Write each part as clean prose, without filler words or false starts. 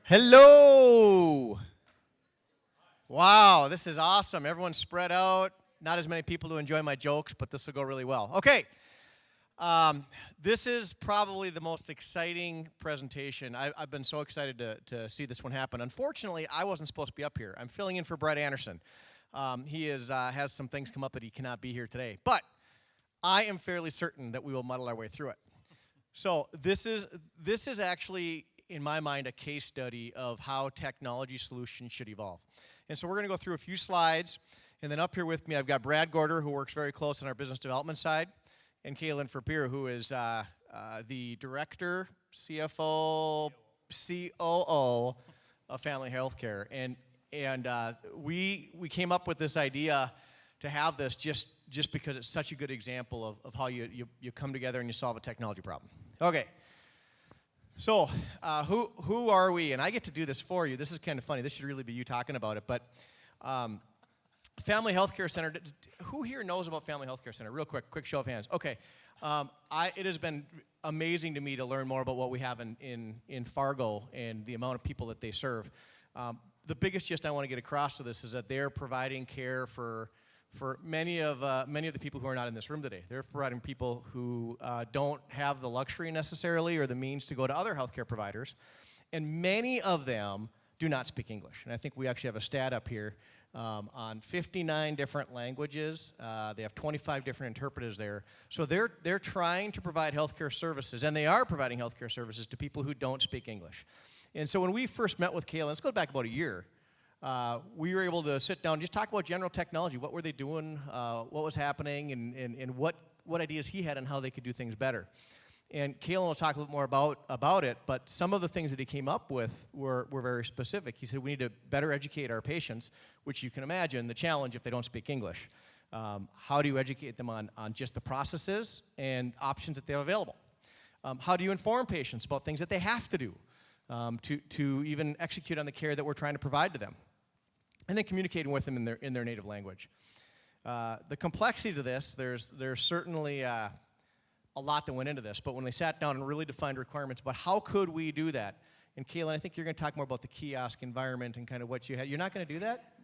Hello! Wow, this is awesome. Everyone's spread out. Not as many people to enjoy my jokes, but this will go really well. Okay, this is probably the most exciting presentation. I've been so excited to see this one happen. Unfortunately, I wasn't supposed to be up here. I'm filling in for Brett Anderson. He has some things come up that he cannot be here today. But I am fairly certain that we will muddle our way through it. So this is actually, in my mind, a case study of how technology solutions should evolve. And so we're going to go through a few slides, and then up here with me I've got Brad Gorder, who works very close on our business development side, and Kaylin Verpeer, who is the Director, CFO, COO of Family Healthcare. And we came up with this idea to have this just because it's such a good example of how you come together and you solve a technology problem. Okay. So, who are we? And I get to do this for you. This is kind of funny. This should really be you talking about it. But Family Healthcare Center, who here knows about Family Healthcare Center? Real quick show of hands. Okay. It has been amazing to me to learn more about what we have in Fargo and the amount of people that they serve. The biggest gist I want to get across to this is that they're providing care for many of the people who are not in this room today. They're providing people who don't have the luxury necessarily or the means to go to other healthcare providers, and many of them do not speak English. And I think we actually have a stat up here on 59 different languages. They have 25 different interpreters there. So they're trying to provide healthcare services, and they are providing healthcare services to people who don't speak English. And so when we first met with Kaylin, let's go back about a year. We were able to sit down and just talk about general technology. What were they doing? What was happening? And what ideas he had on how they could do things better. And Kaylin will talk a little more about it, but some of the things that he came up with were very specific. He said we need to better educate our patients, which you can imagine the challenge if they don't speak English. How do you educate them on just the processes and options that they have available? How do you inform patients about things that they have to do to even execute on the care that we're trying to provide to them? And then communicating with them in their native language. The complexity to this, there's certainly a lot that went into this, but when they sat down and really defined requirements about how could we do that, and Kaylin, I think you're going to talk more about the kiosk environment and kind of what you had. You're not going to do that?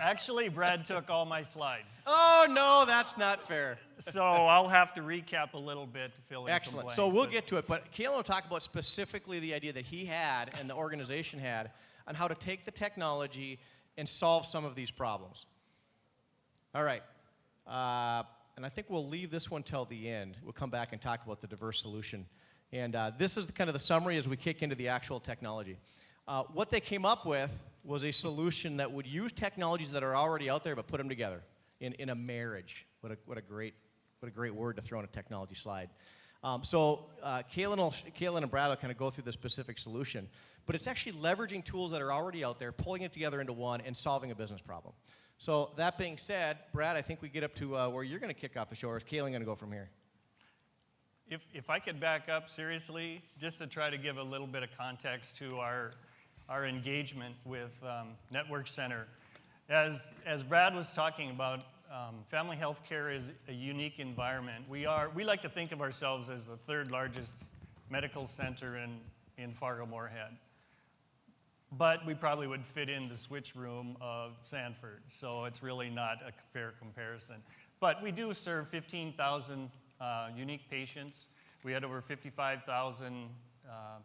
Actually, Brad took all my slides. Oh, no, that's not fair. So I'll have to recap a little bit to fill in some Excellent. blanks. So we'll get to it, but Kaylin will talk about specifically the idea that he had and the organization had on how to take the technology and solve some of these problems. All right. And I think we'll leave this one till the end. We'll come back and talk about the diverse solution. And this is kind of the summary as we kick into the actual technology. What they came up with was a solution that would use technologies that are already out there but put them together in a marriage. What a great word to throw in a technology slide. Kaylin and Brad will kind of go through the specific solution, but it's actually leveraging tools that are already out there, pulling it together into one, and solving a business problem. So that being said, Brad, I think we get up to where you're going to kick off the show, or is Kaylin going to go from here? If I could back up seriously, just to try to give a little bit of context to our engagement with Network Center. As Brad was talking about, family health care is a unique environment. We like to think of ourselves as the third largest medical center in Fargo-Moorhead. But we probably would fit in the switch room of Sanford, so it's really not a fair comparison. But we do serve 15,000 unique patients. We had over 55,000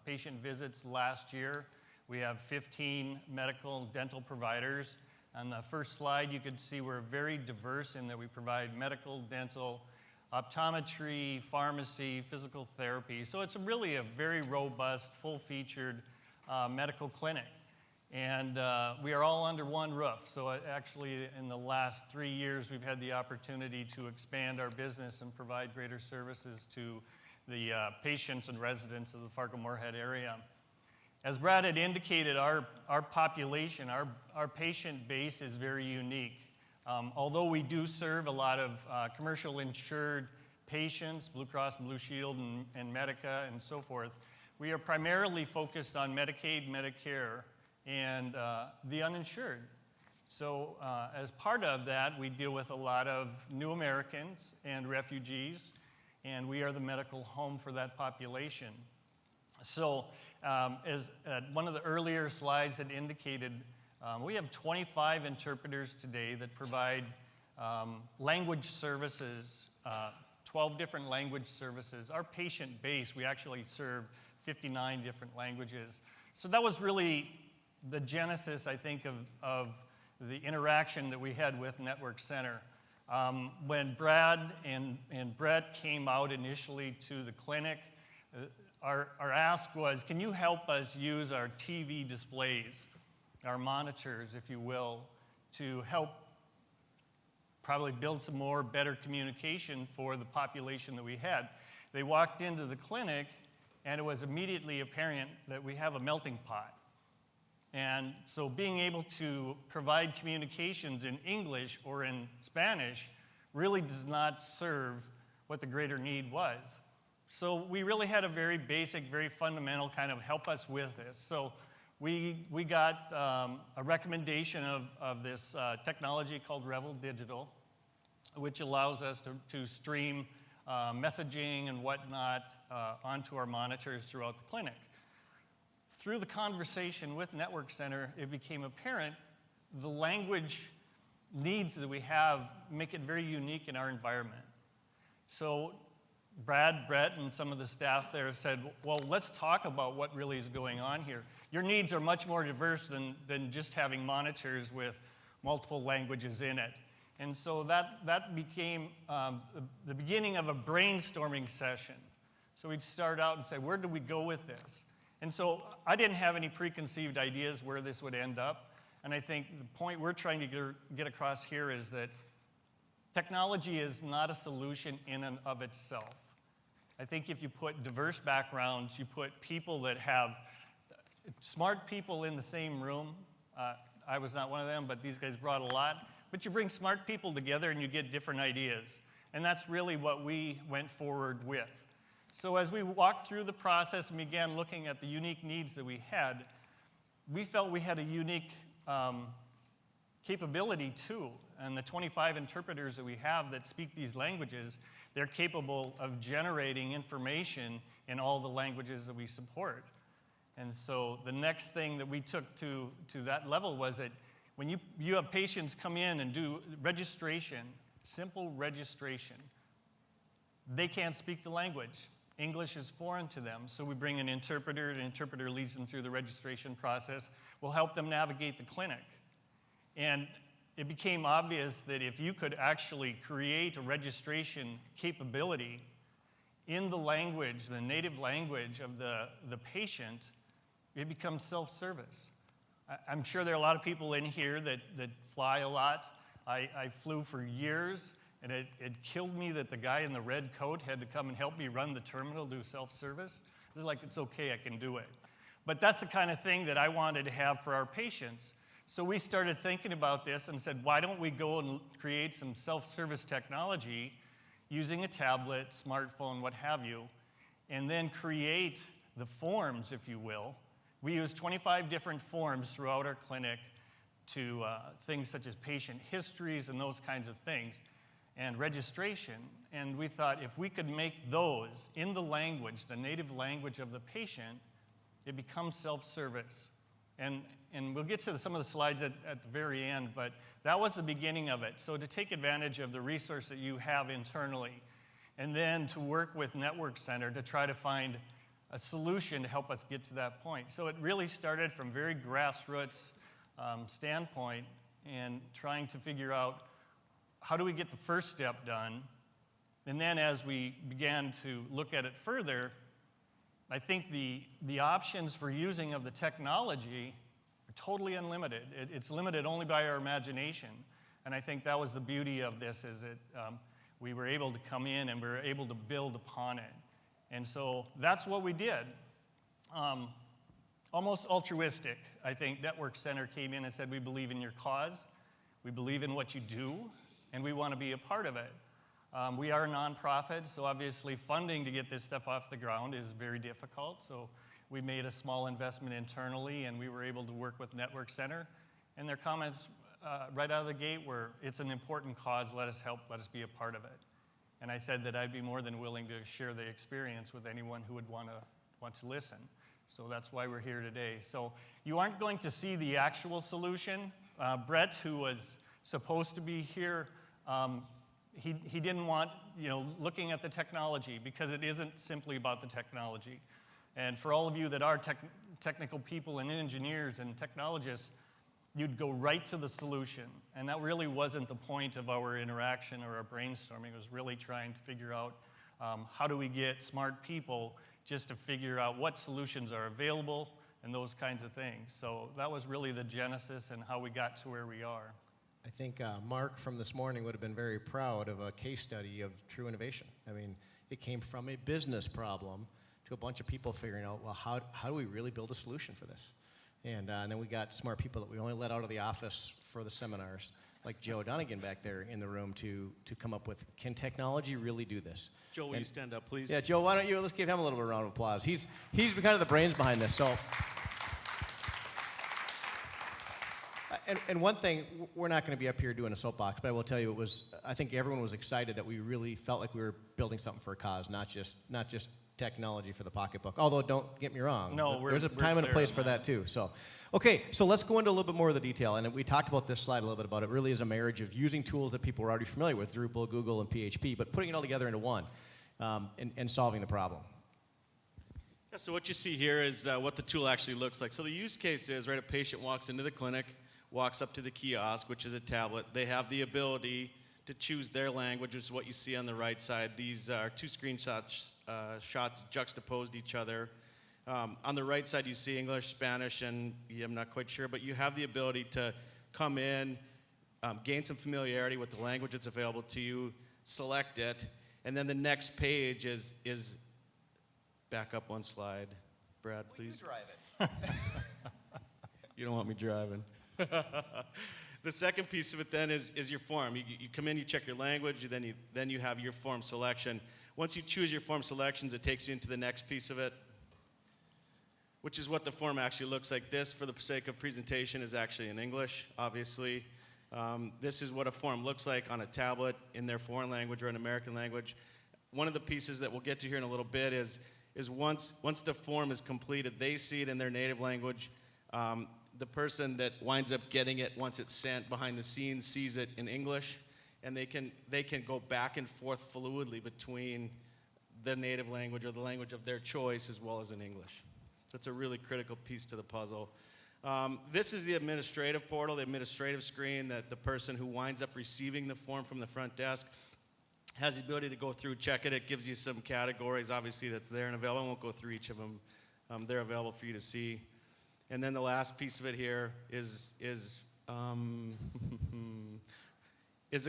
patient visits last year. We have 15 medical and dental providers. On the first slide, you could see we're very diverse in that we provide medical, dental, optometry, pharmacy, physical therapy. So it's really a very robust, full-featured medical clinic. And we are all under one roof. So actually, in the last 3 years, we've had the opportunity to expand our business and provide greater services to the patients and residents of the Fargo-Moorhead area. As Brad had indicated, our population, our patient base is very unique. Although we do serve a lot of commercial insured patients, Blue Cross Blue Shield and Medica and so forth, we are primarily focused on Medicaid, Medicare, and the uninsured. So as part of that, we deal with a lot of new Americans and refugees, and we are the medical home for that population. So as one of the earlier slides had indicated, we have 25 interpreters today that provide language services, 12 different language services. Our patient base, we actually serve 59 different languages. So that was really the genesis, I think, of the interaction that we had with Network Center. When Brad and Brett came out initially to the clinic, our ask was, can you help us use our TV displays, our monitors, if you will, to help probably build some more better communication for the population that we had. They walked into the clinic, and it was immediately apparent that we have a melting pot. And so being able to provide communications in English or in Spanish really does not serve what the greater need was. So we really had a very basic, very fundamental kind of help us with this. So we got a recommendation of this technology called Revel Digital, which allows us to stream messaging and whatnot onto our monitors throughout the clinic. Through the conversation with Network Center, it became apparent the language needs that we have make it very unique in our environment. So Brad, Brett, and some of the staff there said, well, let's talk about what really is going on here. Your needs are much more diverse than just having monitors with multiple languages in it. And so that became the beginning of a brainstorming session. So we'd start out and say, where do we go with this? And so I didn't have any preconceived ideas where this would end up. And I think the point we're trying to get across here is that technology is not a solution in and of itself. I think if you put diverse backgrounds, you put people that have smart people in the same room. I was not one of them, but these guys brought a lot. But you bring smart people together and you get different ideas. And that's really what we went forward with. So as we walked through the process and began looking at the unique needs that we had, we felt we had a unique capability too. And the 25 interpreters that we have that speak these languages, they're capable of generating information in all the languages that we support. And so the next thing that we took to that level was that when you have patients come in and do registration, simple registration, they can't speak the language. English is foreign to them, so we bring an interpreter. An interpreter leads them through the registration process. We'll help them navigate the clinic. And it became obvious that if you could actually create a registration capability in the language, the native language of the patient, it becomes self-service. I'm sure there are a lot of people in here that fly a lot. I flew for years, and it killed me that the guy in the red coat had to come and help me run the terminal, do self-service. It's like, it's okay, I can do it. But that's the kind of thing that I wanted to have for our patients. So we started thinking about this and said, why don't we go and create some self-service technology using a tablet, smartphone, what have you, and then create the forms, if you will. We use 25 different forms throughout our clinic to things such as patient histories and those kinds of things, and registration. And we thought if we could make those in the language, the native language of the patient, it becomes self-service. And we'll get to some of the slides at the very end, but that was the beginning of it. So to take advantage of the resource that you have internally, and then to work with Network Center to try to find a solution to help us get to that point. So it really started from very grassroots standpoint and trying to figure out how do we get the first step done. And then as we began to look at it further, I think the options for using of the technology are totally unlimited. It's limited only by our imagination. And I think that was the beauty of this, is that we were able to come in and we were able to build upon it. And so that's what we did. Almost altruistic, I think Network Center came in and said, we believe in your cause, we believe in what you do, and we want to be a part of it. We are a nonprofit, so obviously funding to get this stuff off the ground is very difficult. So we made a small investment internally, and we were able to work with Network Center. And their comments right out of the gate were, it's an important cause, let us help, let us be a part of it. And I said that I'd be more than willing to share the experience with anyone who would want to want to listen. So that's why we're here today. So you aren't going to see the actual solution. Brett, who was supposed to be here, he didn't want, looking at the technology, because it isn't simply about the technology. And for all of you that are technical people and engineers and technologists, you'd go right to the solution. And that really wasn't the point of our interaction or our brainstorming. It was really trying to figure out how do we get smart people just to figure out what solutions are available and those kinds of things. So that was really the genesis and how we got to where we are. I think Mark from this morning would have been very proud of a case study of true innovation. I mean, it came from a business problem to a bunch of people figuring out, well, how do we really build a solution for this? And then we got smart people that we only let out of the office for the seminars, like Joe Dunnigan back there in the room to come up with, can technology really do this? Joe, will you stand up, please? Yeah, Joe, why don't you, let's give him a little bit of a round of applause. He's kind of the brains behind this, so. And one thing, we're not going to be up here doing a soapbox, but I will tell you, I think everyone was excited that we really felt like we were building something for a cause, not just technology for the pocketbook. Although, don't get me wrong, there's a time and a place for that too. So, okay, so let's go into a little bit more of the detail. And we talked about this slide a little bit about it. Really is a marriage of using tools that people are already familiar with, Drupal, Google, and PHP, but putting it all together into one and solving the problem. Yeah, so what you see here is what the tool actually looks like. So the use case is, right, a patient walks into the clinic, walks up to the kiosk, which is a tablet. They have the ability to choose their language, which is what you see on the right side. These are two screenshots shots juxtaposed each other. On the right side, you see English, Spanish, and I'm not quite sure, but you have the ability to come in, gain some familiarity with the language that's available to you, select it, and then the next page is back up one slide. Brad, please. Well, you drive it. You don't want me driving. The second piece of it then is your form. You come in, you check your language, then you have your form selection. Once you choose your form selections, it takes you into the next piece of it, which is what the form actually looks like. This, for the sake of presentation, is actually in English, obviously. This is what a form looks like on a tablet in their foreign language or an American language. One of the pieces that we'll get to here in a little bit is once the form is completed, they see it in their native language. The person that winds up getting it once it's sent behind the scenes sees it in English, and they can go back and forth fluidly between the native language or the language of their choice as well as in English. So it's a really critical piece to the puzzle. This is the administrative portal, the administrative screen that the person who winds up receiving the form from the front desk has the ability to go through, check it. It gives you some categories, obviously, that's there and available. I won't go through each of them. They're available for you to see. And then the last piece of it here is a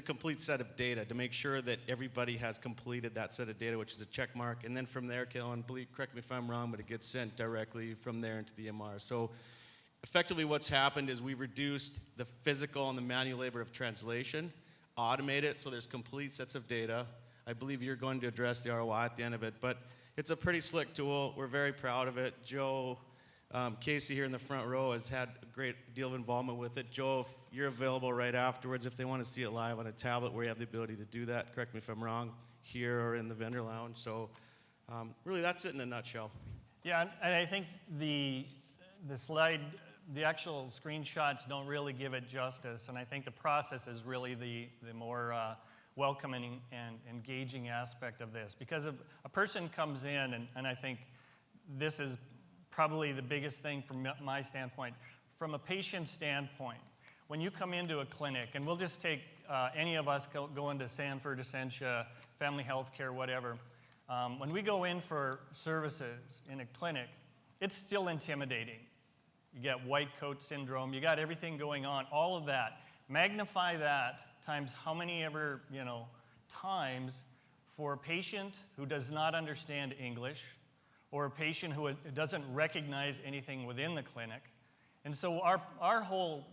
complete set of data to make sure that everybody has completed that set of data, which is a check mark. And then from there, Kellen, correct me if I'm wrong, but it gets sent directly from there into the MR. So effectively what's happened is we've reduced the physical and the manual labor of translation, automate it so there's complete sets of data. I believe you're going to address the ROI at the end of it, but it's a pretty slick tool. We're very proud of it. Joe, Casey here in the front row has had a great deal of involvement with it. Joe, if you're available right afterwards, if they want to see it live on a tablet where you have the ability to do that, correct me if I'm wrong, here or in the vendor lounge. So really that's it in a nutshell. Yeah, and I think the slide, the actual screenshots don't really give it justice, and I think the process is really the more welcoming and engaging aspect of this. Because if a person comes in, and I think this is probably the biggest thing from my standpoint. From a patient standpoint, when you come into a clinic, and we'll just take any of us go into Sanford, Essentia, family health care, whatever. When we go in for services in a clinic, it's still intimidating. You got white coat syndrome, you got everything going on, all of that. Magnify that times how many ever, times for a patient who does not understand English, or a patient who doesn't recognize anything within the clinic. And so our whole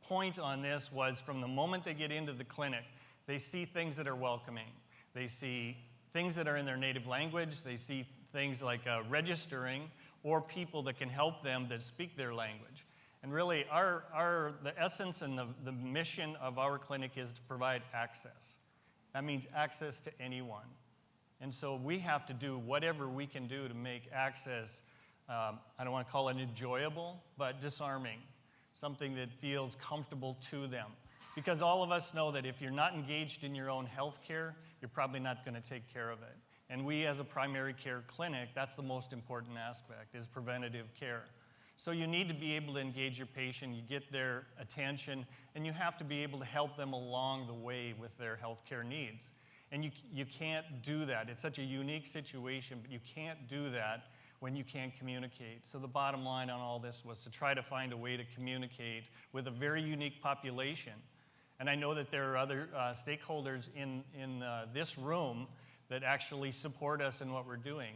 point on this was from the moment they get into the clinic, they see things that are welcoming. They see things that are in their native language. They see things like registering or people that can help them that speak their language. And really, the essence and the mission of our clinic is to provide access. That means access to anyone. And so we have to do whatever we can do to make access, I don't want to call it enjoyable, but disarming, something that feels comfortable to them. Because all of us know that if you're not engaged in your own health care, you're probably not going to take care of it. And we as a primary care clinic, that's the most important aspect, is preventative care. So you need to be able to engage your patient, you get their attention, and you have to be able to help them along the way with their health care needs. And you can't do that. It's such a unique situation, but you can't do that when you can't communicate. So the bottom line on all this was to try to find a way to communicate with a very unique population. And I know that there are other stakeholders in this room that actually support us in what we're doing.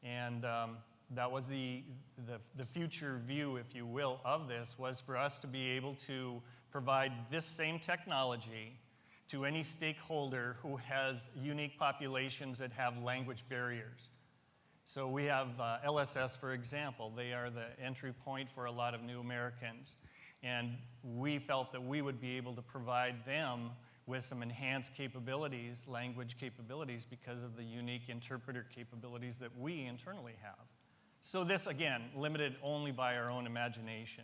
And that was the future view, if you will, of this, was for us to be able to provide this same technology to any stakeholder who has unique populations that have language barriers. So we have LSS, for example. They are the entry point for a lot of new Americans. And we felt that we would be able to provide them with some enhanced capabilities, language capabilities, because of the unique interpreter capabilities that we internally have. So this, again, limited only by our own imagination.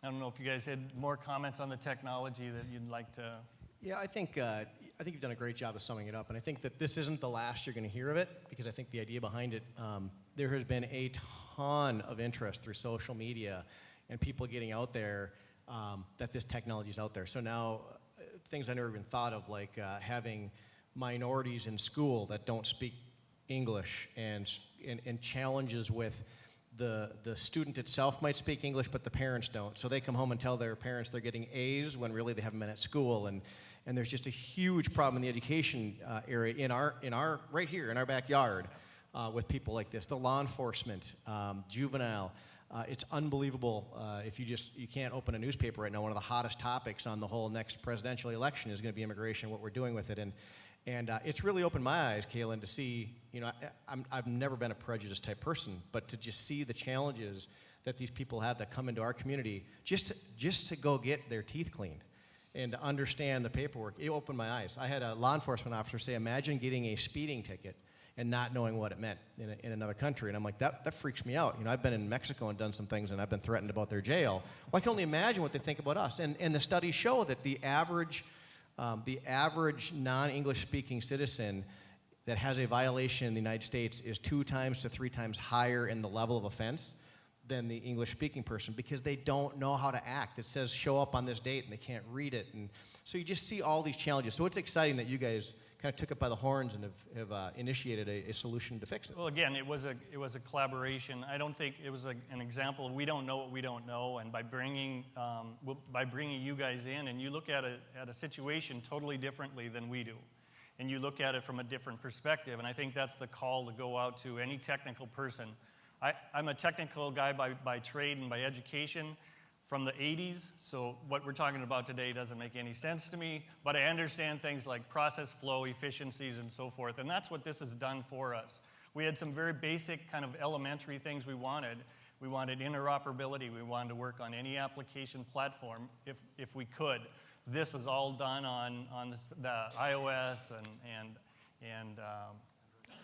I don't know if you guys had more comments on the technology that you'd like to. Yeah, I think you've done a great job of summing it up, and I think that this isn't the last you're going to hear of it, because I think the idea behind it, there has been a ton of interest through social media and people getting out there that this technology is out there. So now, things I never even thought of, like having minorities in school that don't speak English, and challenges with the student itself might speak English, but the parents don't. So they come home and tell their parents they're getting A's when really they haven't been at school. And there's just a huge problem in the education area in our right here in our backyard with people like this. The law enforcement, juvenile. It's unbelievable. If you can't open a newspaper right now, one of the hottest topics on the whole next presidential election is going to be immigration, what we're doing with it. And it's really opened my eyes, Kaylin, to see, I've never been a prejudice type person, but to just see the challenges that these people have that come into our community just to go get their teeth cleaned and to understand the paperwork, it opened my eyes. I had a law enforcement officer say, imagine getting a speeding ticket and not knowing what it meant in another country. And I'm like, that freaks me out. I've been in Mexico and done some things, and I've been threatened about their jail. Well, I can only imagine what they think about us. And the studies show that the average non-English speaking citizen that has a violation in the United States is 2 times to 3 times higher in the level of offense than the English speaking person, because they don't know how to act. It says show up on this date and they can't read it. And so you just see all these challenges. So it's exciting that you guys kind of took it by the horns and have initiated a solution to fix it. Well, again, it was a collaboration. I don't think it was an example of we don't know what we don't know, and by bringing you guys in, and you look at a situation totally differently than we do, and you look at it from a different perspective, and I think that's the call to go out to any technical person. I'm a technical guy by trade and by education from the 80s, so what we're talking about today doesn't make any sense to me, but I understand things like process flow, efficiencies, and so forth, and that's what this has done for us. We had some very basic kind of elementary things we wanted. We wanted interoperability. We wanted to work on any application platform if we could. This is all done on the iOS and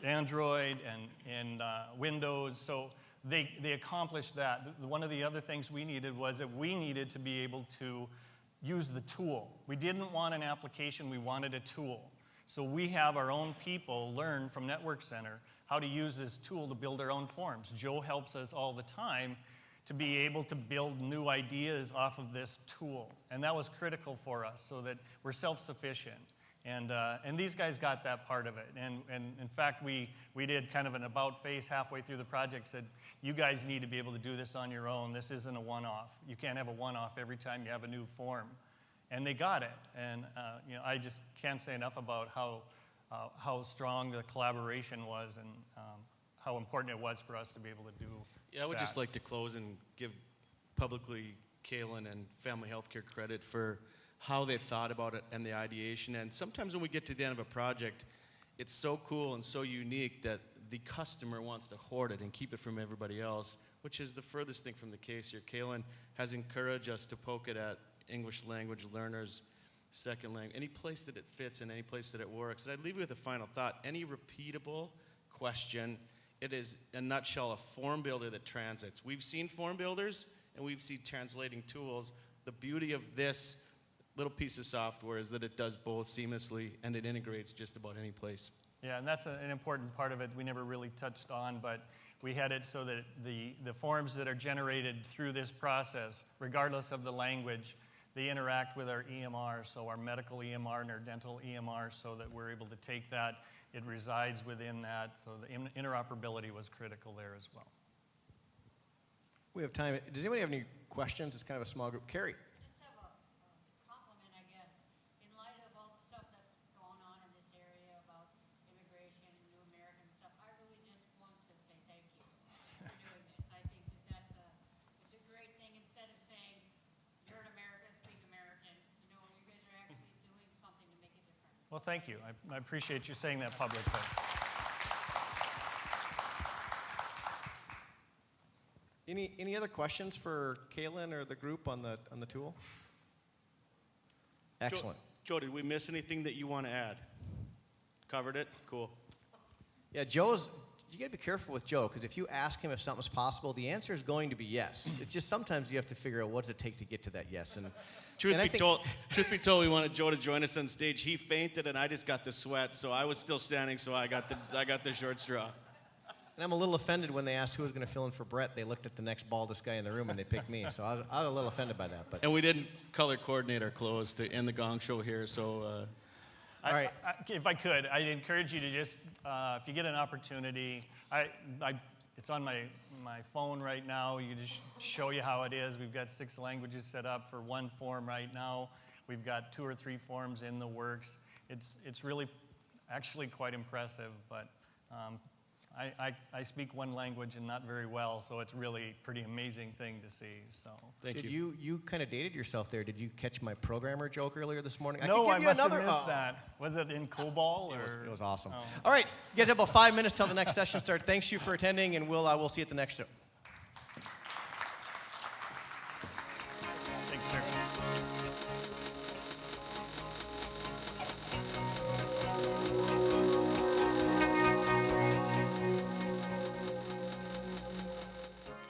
Android and Windows, so they accomplished that. One of the other things we needed was that we needed to be able to use the tool. We didn't want an application, we wanted a tool. So we have our own people learn from Network Center how to use this tool to build our own forms. Joe helps us all the time to be able to build new ideas off of this tool. And that was critical for us so that we're self-sufficient. And these guys got that part of it. And in fact, we did kind of an about face halfway through the project, said, you guys need to be able to do this on your own. This isn't a one-off. You can't have a one-off every time you have a new form. And they got it. And I just can't say enough about how strong the collaboration was and how important it was for us to be able to do Yeah, I would that. just like to close and give publicly Kaylin and Family Healthcare credit for how they thought about it and the ideation. And sometimes when we get to the end of a project, it's so cool and so unique that the customer wants to hoard it and keep it from everybody else, which is the furthest thing from the case here. Kaylin has encouraged us to poke it at English language learners second language, any place that it fits in, any place that it works. And I'd leave you with a final thought. Any repeatable question, it is, in a nutshell, a form builder that translates. We've seen form builders, and we've seen translating tools. The beauty of this little piece of software is that it does both seamlessly, and it integrates just about any place. Yeah, and that's an important part of it we never really touched on, but we had it so that the forms that are generated through this process, regardless of the language, they interact with our EMR, so our medical EMR and our dental EMR, so that we're able to take that. It resides within that, so the interoperability was critical there as well. We have time. Does anybody have any questions? It's kind of a small group. Carrie. Just have a compliment, I guess. In light of all the stuff that's going on in this area about immigration and new American stuff, I really just want to say thank you for doing this. I think that it's a great thing. Instead of saying, you're in America, speak American, you know, you guys are actually doing something to make a difference. Well, thank you. I appreciate you saying that publicly. Any other questions for Kaylin or the group on the tool? Excellent. Joe, did we miss anything that you want to add? Covered it? Cool. Yeah, you gotta be careful with Joe, because if you ask him if something's possible, the answer is going to be yes. It's just sometimes you have to figure out what does it take to get to that yes. And Truth be told, we wanted Joe to join us on stage. He fainted, and I just got the sweat, so I was still standing, so I got the short straw. And I'm a little offended when they asked who was going to fill in for Brett. They looked at the next baldest guy in the room and they picked me. So I was a little offended by that. But And we didn't color coordinate our clothes to end the gong show here, so... all right. If I could, I'd encourage you to just, if you get an opportunity, it's on my phone right now. You just show you how it is. We've got 6 languages set up for one form right now. We've got 2 or 3 forms in the works. It's really actually quite impressive, but I speak one language and not very well, so it's really a pretty amazing thing to see. So Thank Did you. you kind of dated yourself there? Did you catch my programmer joke earlier this morning? No, I must have another. missed that. Was it in COBOL? It was awesome. Oh. All right, you guys have about 5 minutes till the next session starts. Thanks you for attending, and we'll see you at the next show.